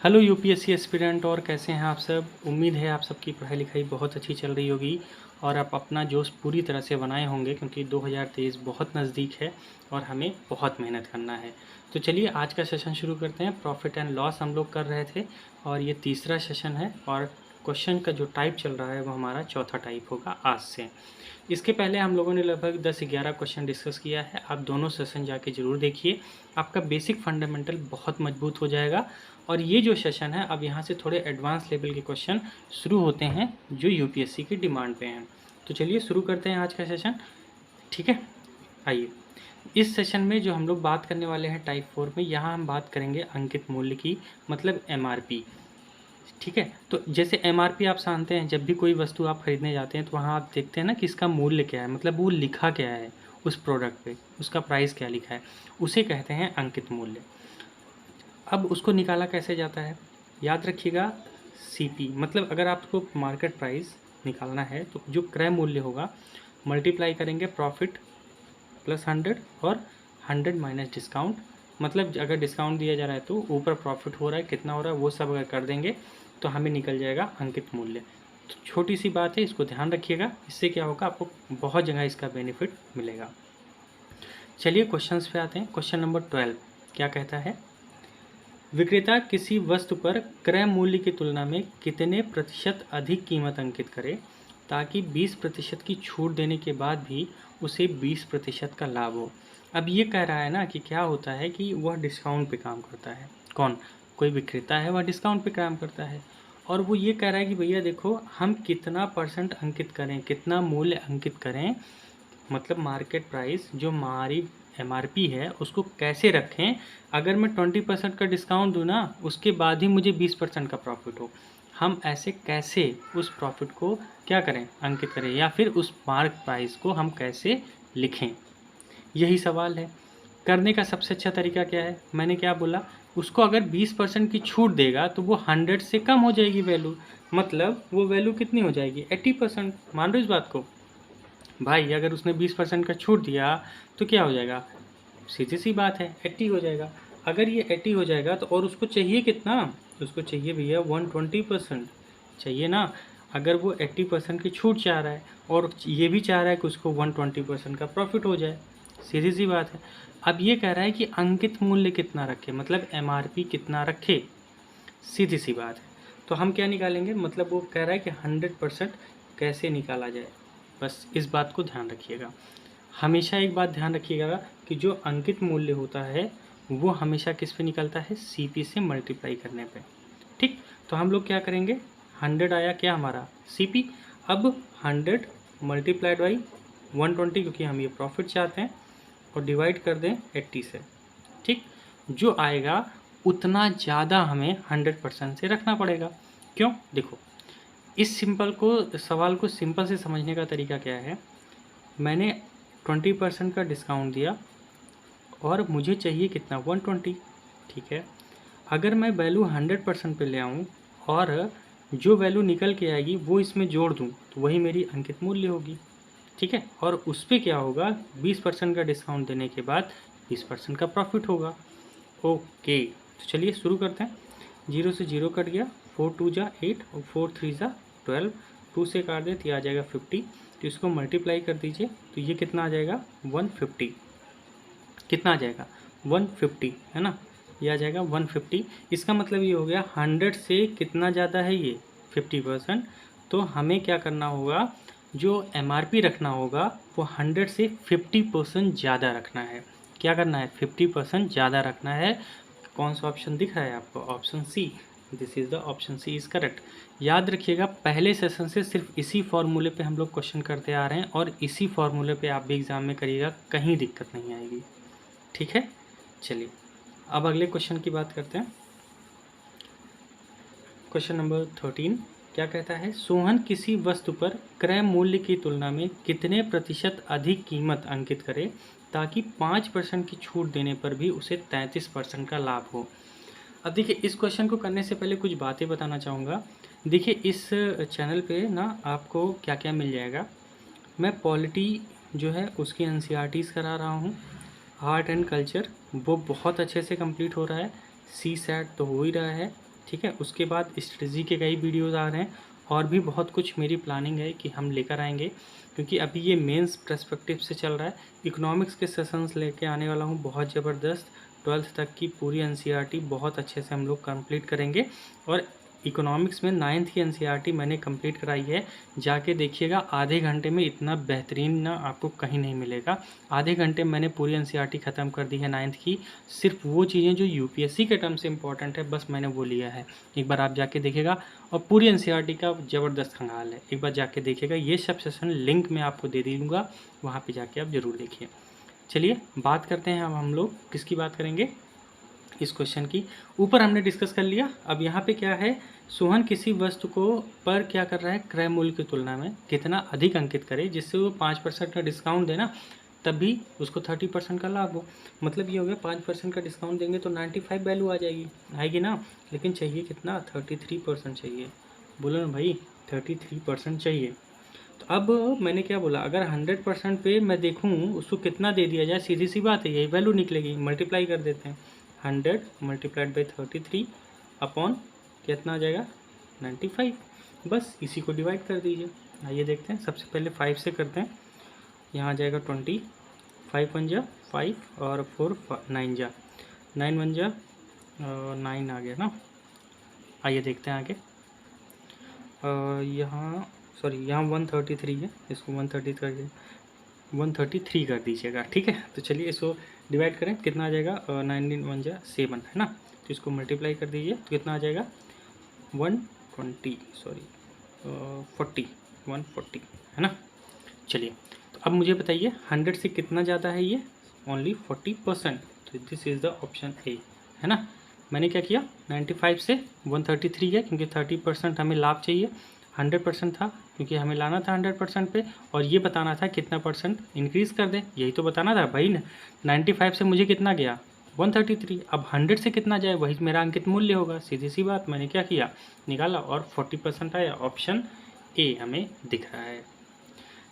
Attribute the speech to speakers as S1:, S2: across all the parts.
S1: Hello UPSC aspirant, और कैसे हैं आप सब। उम्मीद है आप सबकी पढ़ाई लिखाई बहुत अच्छी चल रही होगी और आप अपना जोश पूरी तरह से बनाए होंगे, क्योंकि 2023 बहुत नज़दीक है और हमें बहुत मेहनत करना है। तो चलिए आज का सेशन शुरू करते हैं। प्रॉफिट एंड लॉस हम लोग कर रहे थे और ये तीसरा सेशन है, और क्वेश्चन का जो टाइप चल रहा है वो हमारा चौथा टाइप होगा आज से। इसके पहले हम लोगों ने लगभग 10-11 क्वेश्चन डिस्कस किया है। आप दोनों सेशन जाके ज़रूर देखिए, आपका बेसिक फंडामेंटल बहुत मजबूत हो जाएगा। और ये जो सेशन है, अब यहाँ से थोड़े एडवांस लेवल के क्वेश्चन शुरू होते हैं जो यूपीएससी की डिमांड पे हैं। तो चलिए शुरू करते हैं आज का सेशन, ठीक है। आइए, इस सेशन में जो हम लोग बात करने वाले हैं टाइप 4 में, यहाँ हम बात करेंगे अंकित मूल्य की, मतलब एमआरपी, ठीक है। तो जैसे एमआरपी आप जानते हैं, जब भी कोई वस्तु आप खरीदने जाते हैं तो वहाँ आप देखते हैं ना कि इसका मूल्य क्या है, मतलब वो लिखा क्या है उस प्रोडक्ट पे, उसका प्राइस क्या लिखा है, उसे कहते हैं अंकित मूल्य। अब उसको निकाला कैसे जाता है, याद रखिएगा। सीपी मतलब अगर आपको मार्केट प्राइस निकालना है तो जो क्रय मूल्य होगा मल्टीप्लाई करेंगे प्रॉफिट प्लस 100 और 100 माइनस डिस्काउंट। मतलब अगर डिस्काउंट दिया जा रहा है तो ऊपर प्रॉफिट हो रहा है, कितना हो रहा है वो सब अगर कर देंगे तो हमें निकल जाएगा अंकित मूल्य। तो छोटी सी बात है, इसको ध्यान रखिएगा, इससे क्या होगा आपको बहुत जगह इसका बेनिफिट मिलेगा। चलिए क्वेश्चंस पे आते हैं। क्वेश्चन नंबर 12 क्या कहता है, विक्रेता किसी वस्तु पर क्रय मूल्य की तुलना में कितने प्रतिशत अधिक कीमत अंकित करे ताकि 20% की छूट देने के बाद भी उसे 20% का लाभ हो। अब ये कह रहा है ना कि क्या होता है कि वह डिस्काउंट पे काम करता है। कौन? कोई विक्रेता है, वह डिस्काउंट पे काम करता है और वो ये कह रहा है कि भैया देखो, हम कितना परसेंट अंकित करें, कितना मूल्य अंकित करें, मतलब मार्केट प्राइस जो हमारी एमआरपी है उसको कैसे रखें, अगर मैं 20% का डिस्काउंट दूँ ना, उसके बाद ही मुझे 20% का प्रॉफिट हो। हम ऐसे कैसे उस प्रॉफिट को क्या करें, अंकित करें, या फिर उस मार्क प्राइस को हम कैसे लिखें, यही सवाल है। करने का सबसे अच्छा तरीका क्या है, मैंने क्या बोला, उसको अगर 20% की छूट देगा तो वो 100 से कम हो जाएगी वैल्यू, मतलब वो वैल्यू कितनी हो जाएगी, 80%। मान लो इस बात को भाई, अगर उसने 20% का छूट दिया तो क्या हो जाएगा, सीधी सी बात है 80 हो जाएगा। अगर ये 80 हो जाएगा तो और उसको चाहिए कितना, उसको चाहिए भैया 120% चाहिए ना। अगर वो 80% की छूट चाह रहा है और ये भी चाह रहा है कि उसको 120% का प्रॉफिट हो जाए, सीधी सी बात है। अब ये कह रहा है कि अंकित मूल्य कितना रखे, मतलब एमआरपी कितना रखे, सीधी सी बात है। तो हम क्या निकालेंगे, मतलब वो कह रहा है कि 100% कैसे निकाला जाए, बस इस बात को ध्यान रखिएगा। हमेशा एक बात ध्यान रखिएगा कि जो अंकित मूल्य होता है वो हमेशा किस पे निकलता है, सीपी से मल्टीप्लाई करने पे, ठीक। तो हम लोग क्या करेंगे, 100 आया क्या हमारा सीपी, अब 100 मल्टीप्लाइड बाई 120, क्योंकि हम ये प्रॉफिट चाहते हैं, और डिवाइड कर दें 80 से, ठीक। जो आएगा उतना ज़्यादा हमें 100% से रखना पड़ेगा। क्यों? देखो, इस सिंपल को सवाल को सिंपल से समझने का तरीका क्या है, मैंने 20% का डिस्काउंट दिया और मुझे चाहिए कितना, 120, ठीक है। अगर मैं वैल्यू 100% पे ले आऊँ और जो वैल्यू निकल के आएगी वो इसमें जोड़ दूँ तो वही मेरी अंकित मूल्य होगी, ठीक है। और उस पर क्या होगा, 20% का डिस्काउंट देने के बाद 20% का प्रॉफिट होगा। ओके, तो चलिए शुरू करते हैं। 0 से 0 कट गया, 4 2 जा 8 और 4 3 जा 12, 2 से काट दे तो ये आ जाएगा 50। तो इसको मल्टीप्लाई कर दीजिए तो ये कितना आ जाएगा 150, कितना आ जाएगा 150, है ना, ये आ जाएगा 150। इसका मतलब ये हो गया 100 से कितना ज़्यादा है ये 50%। तो हमें क्या करना होगा, जो एमआरपी रखना होगा वो 100 से 50% ज़्यादा रखना है। क्या करना है, 50% ज़्यादा रखना है। कौन सा ऑप्शन दिख रहा है आपको, option C, this is the option C is correct. याद रखिएगा, पहले सेशन से सिर्फ इसी फॉर्मूले पे हम लोग क्वेश्चन करते आ रहे हैं और इसी फॉर्मूले पे आप भी एग्ज़ाम में करिएगा, कहीं दिक्कत नहीं आएगी, ठीक है। चलिए अब अगले क्वेश्चन की बात करते हैं। क्वेश्चन नंबर 13 क्या कहता है, सोहन किसी वस्तु पर क्रय मूल्य की तुलना में कितने प्रतिशत अधिक कीमत अंकित करे ताकि 5% की छूट देने पर भी उसे 33% का लाभ हो। अब देखिए, इस क्वेश्चन को करने से पहले कुछ बातें बताना चाहूँगा। देखिए, इस चैनल पे ना आपको क्या क्या मिल जाएगा, मैं पॉलिटी जो है उसकी एनसीईआरटीज़ करा रहा हूँ, आर्ट एंड कल्चर वो बहुत अच्छे से कंप्लीट हो रहा है, सी सैट तो हो ही रहा है, ठीक है। उसके बाद स्ट्रेटजी के कई वीडियोज़ आ रहे हैं और भी बहुत कुछ मेरी प्लानिंग है कि हम लेकर आएंगे, क्योंकि अभी ये मेंस पर्सपेक्टिव से चल रहा है। इकोनॉमिक्स के सेशंस लेके आने वाला हूँ बहुत ज़बरदस्त। 12th तक की पूरी एनसीईआरटी बहुत अच्छे से हम लोग कंप्लीट करेंगे। और इकोनॉमिक्स में 9th की एनसीईआरटी मैंने कंप्लीट कराई है, जाके देखिएगा आधे घंटे में इतना बेहतरीन ना आपको कहीं नहीं मिलेगा। आधे घंटे में मैंने पूरी एनसीईआरटी ख़त्म कर दी है 9th की। सिर्फ वो चीज़ें जो यूपीएससी के टर्म से इंपॉर्टेंट है बस मैंने वो लिया है। एक बार आप जाके देखिएगा, और पूरी एनसीईआरटी का ज़बरदस्त खंगाल है, एक बार जाके देखिएगा। ये सब सेशन लिंक मैं आपको दे दूँगा, वहाँ पे जाके आप ज़रूर देखिए। चलिए बात करते हैं अब हम लोग किसकी बात करेंगे, इस क्वेश्चन की। ऊपर हमने डिस्कस कर लिया। अब यहाँ पे क्या है, सोहन किसी वस्तु को पर क्या कर रहा है, क्रय मूल्य की तुलना में कितना अधिक अंकित करे जिससे वो 5% का डिस्काउंट देना, तभी उसको 30% का लाभ हो। मतलब ये हो गया 5% का डिस्काउंट देंगे तो 95 वैल्यू आ जाएगी, आएगी ना। लेकिन चाहिए कितना, 33% चाहिए। बोलो ना भाई, 33% चाहिए। तो अब मैंने क्या बोला, अगर 100% पे मैं देखूँ उसको कितना दे दिया जाए, सीधी सी बात है, यही वैल्यू निकलेगी। मल्टीप्लाई कर देते हैं, 100 मल्टीप्लाइड बाई 33 अपॉन कितना आ जाएगा, 95। बस इसी को डिवाइड कर दीजिए। आइए देखते हैं, सबसे पहले 5 से करते हैं। यहाँ आ जाएगा 20, 5 1 जा 5 और 4 9 जा 9 1 जा 9 आ गया ना। आइए देखते हैं आगे। यहाँ सॉरी, यहाँ 133 है, इसको 133 कर दीजिएगा, ठीक है। तो चलिए इसको डिवाइड करें, कितना आ जाएगा, 19 1 जा 7 है ना। तो इसको मल्टीप्लाई कर दीजिए तो कितना आ जाएगा, 140 है ना। चलिए तो अब मुझे बताइए 100 से कितना ज़्यादा है ये, ओनली 40%। तो this is the option A, है ना। मैंने क्या किया, 95 से 133 गया क्योंकि 30% हमें लाभ चाहिए। 100% था क्योंकि हमें लाना था 100% पे, और ये बताना था कितना परसेंट इंक्रीज़ कर दें, यही तो बताना था भाई ना। 95 से मुझे कितना गया, 133। अब 100 से कितना जाए वही मेरा अंकित मूल्य होगा, सीधी सी बात। मैंने क्या किया, निकाला और 40% आया। ऑप्शन ए हमें दिख रहा है।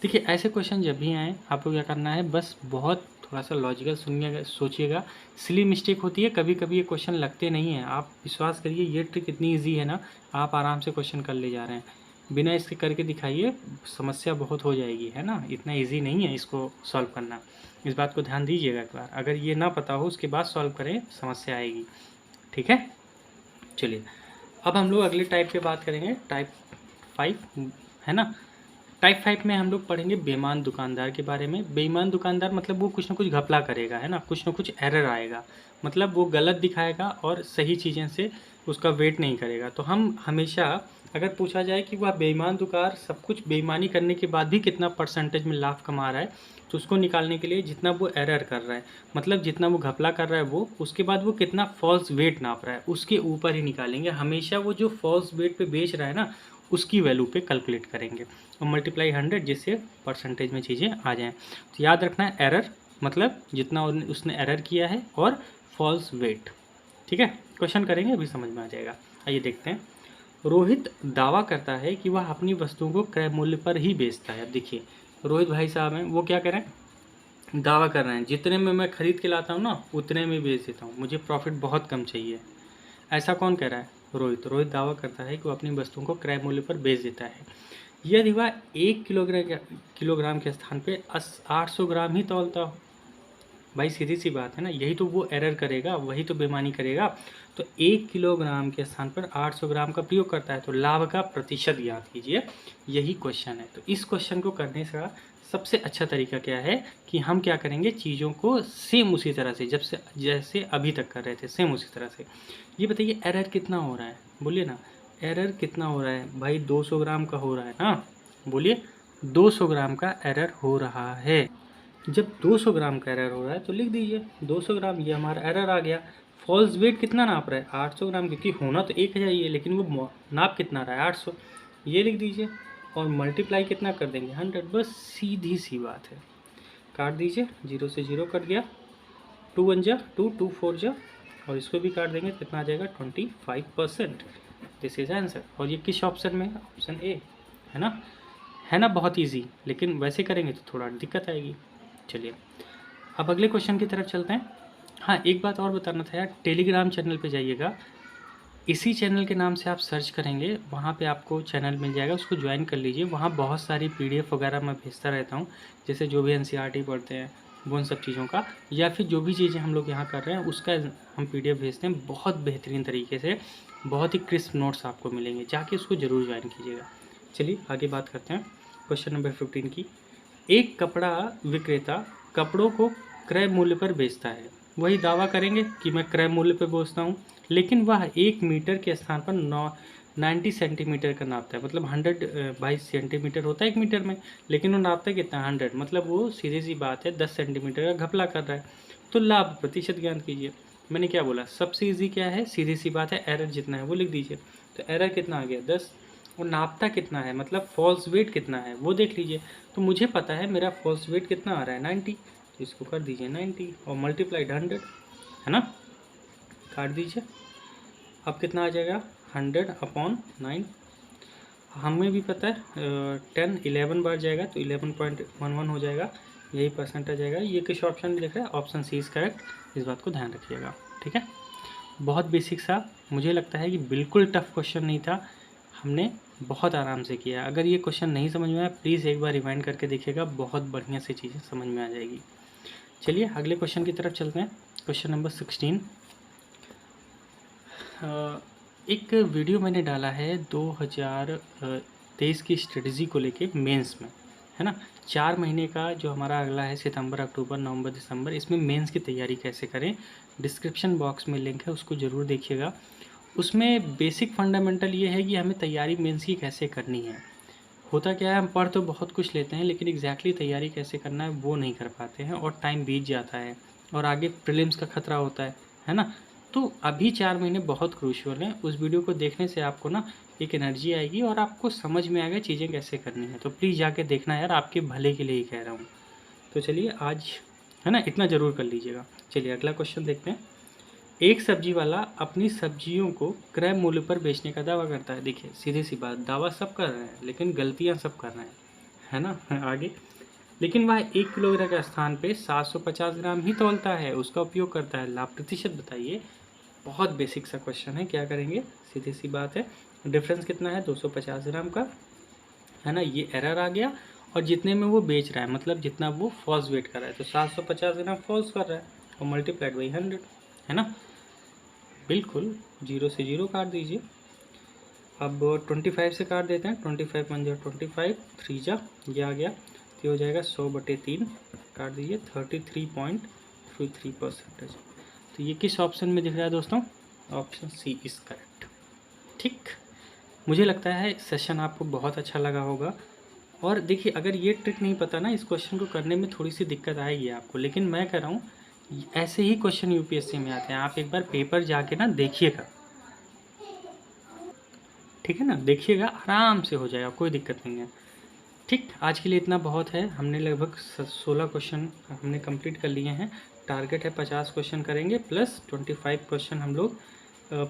S1: देखिए ऐसे क्वेश्चन जब भी आएँ आपको क्या करना है, बस बहुत थोड़ा सा लॉजिकल सुनिएगा, सोचिएगा। सिली मिस्टेक होती है कभी कभी, ये क्वेश्चन लगते नहीं हैं। आप विश्वास करिए ये ट्रिक इतनी ईजी है ना, आप आराम से क्वेश्चन कर ले जा रहे हैं। बिना इसके करके दिखाइए, समस्या बहुत हो जाएगी, है ना। इतना ईजी नहीं है इसको सॉल्व करना, इस बात को ध्यान दीजिएगा एक बार। अगर ये ना पता हो उसके बाद सॉल्व करें, समस्या आएगी, ठीक है। चलिए अब हम लोग अगले टाइप पे बात करेंगे, टाइप 5 है ना। टाइप 5 में हम लोग पढ़ेंगे बेईमान दुकानदार के बारे में। बेईमान दुकानदार मतलब वो कुछ ना कुछ घपला करेगा, है ना, कुछ ना कुछ एरर आएगा, मतलब वो गलत दिखाएगा और सही चीज़ें से उसका वेट नहीं करेगा। तो हम हमेशा, अगर पूछा जाए कि वह बेईमान दुकान सब कुछ बेईमानी करने के बाद भी कितना परसेंटेज में लाभ कमा रहा है, तो उसको निकालने के लिए जितना वो एरर कर रहा है, मतलब जितना वो घपला कर रहा है वो, उसके बाद वो कितना फॉल्स वेट नाप रहा है, उसके ऊपर ही निकालेंगे। हमेशा वो जो फॉल्स वेट पे बेच रहा है ना, उसकी वैल्यू पे कैलकुलेट करेंगे और मल्टीप्लाई 100, जिससे परसेंटेज में चीज़ें आ जाएं। तो याद रखना है, एरर मतलब जितना उसने एरर किया है, और फॉल्स वेट, ठीक है। क्वेश्चन करेंगे अभी समझ में आ जाएगा। आइए देखते हैं। रोहित दावा करता है कि वह अपनी वस्तुओं को क्रय मूल्य पर ही बेचता है। अब देखिए रोहित भाई साहब हैं, वो क्या करें, दावा कर रहे हैं जितने में मैं खरीद के लाता हूँ ना उतने में बेच देता हूँ, मुझे प्रॉफिट बहुत कम चाहिए। ऐसा कौन कह रहा है, रोहित दावा करता है कि वो अपनी वस्तुओं को क्रय मूल्य पर बेच देता है यदि वह 1 किलोग्राम के स्थान पे 800 ग्राम ही तौलता हो। भाई सीधी सी बात है ना, यही तो वो एरर करेगा, वही तो बेईमानी करेगा। तो 1 किलोग्राम के स्थान पर 800 ग्राम का प्रयोग करता है, तो लाभ का प्रतिशत याद कीजिए, यही क्वेश्चन है। तो इस क्वेश्चन को करने का सबसे अच्छा तरीका क्या है कि हम क्या करेंगे, चीज़ों को सेम उसी तरह से जैसे अभी तक कर रहे थे, सेम उसी तरह से। ये बताइए एरर कितना हो रहा है, बोलिए ना, एरर कितना हो रहा है भाई, 200 ग्राम का हो रहा है ना, बोलिए 200 ग्राम का एरर हो रहा है। जब 200 ग्राम का एरर हो रहा है तो लिख दीजिए 200 ग्राम, ये हमारा एरर आ गया। फॉल्स वेट कितना नाप रहा है, 800 ग्राम, क्योंकि होना तो 1000 ही है, लेकिन वो नाप कितना रहा है, 800, ये लिख दीजिए। और मल्टीप्लाई कितना कर देंगे, 100, बस सीधी सी बात है। काट दीजिए, 0 से 0 कट गया, 2 1 जा 2, 2 4 जा, और इसको भी काट देंगे, कितना आ जाएगा, 25%। This is answer. और ये किस ऑप्शन में है, ऑप्शन ए, है ना, बहुत ईजी। लेकिन वैसे करेंगे तो थोड़ा दिक्कत आएगी। चलिए अब अगले क्वेश्चन की तरफ चलते हैं। हाँ एक बात और बताना था यार, टेलीग्राम चैनल पे जाइएगा, इसी चैनल के नाम से आप सर्च करेंगे, वहाँ पे आपको चैनल मिल जाएगा, उसको ज्वाइन कर लीजिए। वहाँ बहुत सारी PDF वगैरह मैं भेजता रहता हूँ, जैसे जो भी NCERT पढ़ते हैं वो उन सब चीज़ों का, या फिर जो भी चीज़ें हम लोग यहाँ कर रहे हैं उसका हम PDF भेजते हैं बहुत बेहतरीन तरीके से, बहुत ही क्रिस्प नोट्स आपको मिलेंगे, जाके उसको ज़रूर ज्वाइन कीजिएगा। चलिए आगे बात करते हैं क्वेश्चन नंबर 15 की। एक कपड़ा विक्रेता कपड़ों को क्रय मूल्य पर बेचता है। वही दावा करेंगे कि मैं क्रय मूल्य पर बेचता हूँ, लेकिन वह 1 मीटर के स्थान पर 90 सेंटीमीटर का नापता है। मतलब 100 सेंटीमीटर होता है 1 मीटर में, लेकिन वो नापता है कितना 100। मतलब वो सीधी सी बात है 10 सेंटीमीटर का घपला कर रहा है। तो लाभ प्रतिशत ज्ञात कीजिए। मैंने क्या बोला, सबसे ईजी क्या है, सीधी सी बात है, एरर जितना है वो लिख दीजिए। तो एरर कितना आ गया 10, और नापता कितना है, मतलब फॉल्स वेट कितना है वो देख लीजिए। तो मुझे पता है मेरा फॉल्स वेट कितना आ रहा है 90, तो इसको कर दीजिए 90 और मल्टीप्लाइड 100, है ना, काट दीजिए। अब कितना आ जाएगा 100/9। हमें भी पता है 10 11 बार जाएगा तो 11.11 हो जाएगा, यही परसेंट आ जाएगा। ये किस ऑप्शन में लिख रहा है, ऑप्शन सी इज़ करेक्ट। इस बात को ध्यान रखिएगा, ठीक है। बहुत बेसिक सा, मुझे लगता है कि बिल्कुल टफ क्वेश्चन नहीं था, हमने बहुत आराम से किया। अगर ये क्वेश्चन नहीं समझ में आया प्लीज़ एक बार रिवाइंड करके देखिएगा, बहुत बढ़िया से चीज़ें समझ में आ जाएगी। चलिए अगले क्वेश्चन की तरफ चलते हैं। Question number 16। एक वीडियो मैंने डाला है 2023 की स्ट्रेटजी को लेके मेंस में, है ना। 4 महीने का जो हमारा अगला है, सितंबर, अक्टूबर, नवंबर, दिसंबर, इसमें मेंस की तैयारी कैसे करें, डिस्क्रिप्शन बॉक्स में लिंक है, उसको ज़रूर देखिएगा। उसमें बेसिक फंडामेंटल ये है कि हमें तैयारी मेंस की कैसे करनी है। होता क्या है, हम पढ़ तो बहुत कुछ लेते हैं, लेकिन एग्जैक्टली तैयारी कैसे करना है वो नहीं कर पाते हैं, और टाइम बीत जाता है, और आगे प्रीलिम्स का खतरा होता है ना। तो अभी 4 महीने बहुत क्रूशियल हैं। उस वीडियो को देखने से आपको ना एक एनर्जी आएगी और आपको समझ में आएगा चीज़ें कैसे करनी है। तो प्लीज़ जाके देखना यार, आपके भले के लिए ही कह रहा हूँ। तो चलिए आज, है ना, इतना ज़रूर कर लीजिएगा। चलिए अगला क्वेश्चन देखते हैं। एक सब्जी वाला अपनी सब्जियों को क्रय मूल्य पर बेचने का दावा करता है। देखिए सीधी सी बात, दावा सब कर रहे हैं लेकिन गलतियाँ सब कर रहे हैं, है ना। आगे, लेकिन वह 1 किलोग्राम के स्थान पे 750 ग्राम ही तौलता है, उसका उपयोग करता है। लाभ प्रतिशत बताइए। बहुत बेसिक सा क्वेश्चन है, क्या करेंगे, सीधी सी बात है, डिफरेंस कितना है 250 ग्राम का, है ना। ये एरर आ गया, और जितने में वो बेच रहा है, मतलब जितना वो फॉल्स वेट कर रहा है, तो 750 ग्राम फॉल्स कर रहा है, और मल्टीप्लाइड बाई 100, है ना। बिल्कुल 0 से 0 काट दीजिए। अब 25 से काट देते हैं, 25 1 25, 3 जा, ये आ गया, तो हो जाएगा 100/3, काट दीजिए 33.33%। तो ये किस ऑप्शन में दिख रहा है दोस्तों, ऑप्शन सी इज़ करेक्ट। ठीक, मुझे लगता है सेशन आपको बहुत अच्छा लगा होगा। और देखिए अगर ये ट्रिक नहीं पता ना, इस क्वेश्चन को करने में थोड़ी सी दिक्कत आएगी आपको, लेकिन मैं कह रहा हूँ ऐसे ही क्वेश्चन UPSC में आते हैं। आप एक बार पेपर जाके ना देखिएगा, ठीक है ना, देखिएगा, आराम से हो जाएगा, कोई दिक्कत नहीं है। ठीक, आज के लिए इतना बहुत है। हमने लगभग 16 क्वेश्चन हमने कंप्लीट कर लिए हैं। टारगेट है 50 क्वेश्चन करेंगे, प्लस 25 क्वेश्चन हम लोग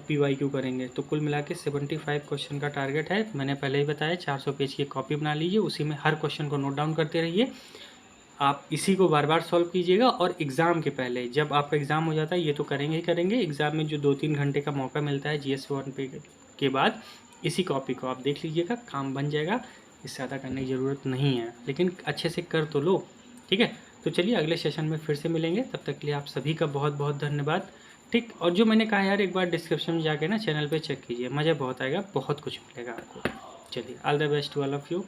S1: PYQ करेंगे, तो कुल मिला के 75 क्वेश्चन का टारगेट है। मैंने पहले ही बताया 400 पेज की कॉपी बना लीजिए, उसी में हर क्वेश्चन को नोट डाउन करते रहिए। आप इसी को बार बार सॉल्व कीजिएगा, और एग्ज़ाम के पहले, जब आपका एग्ज़ाम हो जाता है, ये तो करेंगे ही करेंगे, एग्ज़ाम में जो 2-3 घंटे का मौका मिलता है GS 1 पे के बाद, इसी कॉपी को आप देख लीजिएगा, काम बन जाएगा। इससे ज़्यादा करने की ज़रूरत नहीं है, लेकिन अच्छे से कर तो लो, ठीक है। तो चलिए अगले सेशन में फिर से मिलेंगे, तब तक के लिए आप सभी का बहुत बहुत धन्यवाद। ठीक, और जो मैंने कहा यार, एक बार डिस्क्रिप्शन में जाके ना चैनल पे चेक कीजिए, मज़ा बहुत आएगा, बहुत कुछ मिलेगा आपको। चलिए, all the best to all of you.